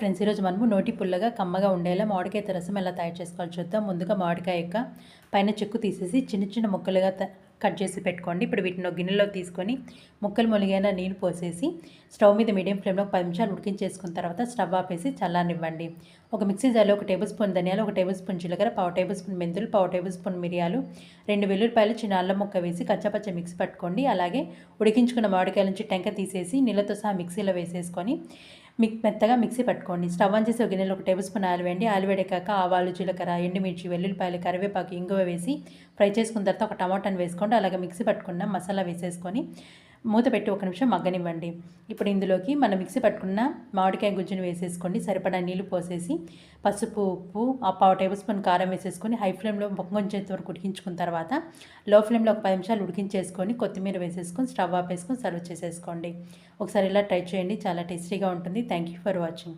Friends, ఈరోజు మనము నోటి పుల్లగా కమ్మగా ఉండేలా మామిడికాయ రసం ఎలా తయారు చేసుకోవాలో చూద్దాం. ముందుగా మామిడికాయ యొక్క పైన చెక్కు తీసేసి చిన్న చిన్న ముక్కలుగా కట్ చేసి పెట్టుకోండి. ఇప్పుడు వీటిని ఒక గిన్నెలో తీసుకొని ముక్కలు మొలిగైన నీళ్ళు పోసేసి స్టవ్ మీద మీడియం ఫ్లేమ్లో 10 నిమిషాలు ఉడికించేసుకున్న తర్వాత స్టవ్ ఆపేసి చల్లారనివ్వండి. ఒక మిక్సీ జార్లో 1 టేబుల్ స్పూన్ ధనియాలు, 1 టేబుల్ స్పూన్ జీలకర్ర, 1/2 టేబుల్ స్పూన్ మెంతులు, 1/2 టేబుల్ స్పూన్ మిరియాలు, 2 వెల్లుల్లిపాయలు, చిన్న అల్లం ముక్క వేసి కచ్చాపచ్చ మిక్సీ పట్టుకోండి. అలాగే ఉడికించుకున్న మామిడికాయల నుంచి టెంక తీసేసి నీళ్ళతో సహా మిక్సీలో వేసేసుకొని మెత్తగా మిక్సీ పట్టుకోండి. స్టవ్ ఆన్ చేసి ఒక గిన్నెలో 1 టేబుల్ స్పూన్ ఆయిల్ వేయండి. ఆయిల్ వేడెక్కాక ఆవాలు, జీలకర్ర, ఎండుమిర్చి, వెల్లుల్లిపాయలు, కరివేపాకు, ఇంగువ వేసి ఫ్రై చేసుకున్న తర్వాత ఒక టమాటాను వేసుకోండి. అలాగే మిక్సీ పట్టుకున్న మసాలా వేసేసుకొని మూత పెట్టి 1 నిమిషం మగ్గనివ్వండి. ఇప్పుడు ఇందులోకి మనం మిక్సీ పట్టుకున్న మామిడికాయ గుజ్జును వేసేసుకోండి. సరిపడా నీళ్లు పోసేసి పసుపు, ఉప్పు, 1/2 టేబుల్ స్పూన్ కారం వేసేసుకొని హై ఫ్లేమ్లో పొంగొంచేంత వరకు ఉడికించుకున్న తర్వాత లో ఫ్లేమ్లో ఒక 10 నిమిషాలు ఉడికించేసుకొని కొత్తిమీర వేసేసుకొని స్టవ్ ఆపేసుకొని సర్వ్ చేసేసుకోండి. ఒకసారి ఇలా ట్రై చేయండి, చాలా టేస్టీగా ఉంటుంది. Thank you for watching.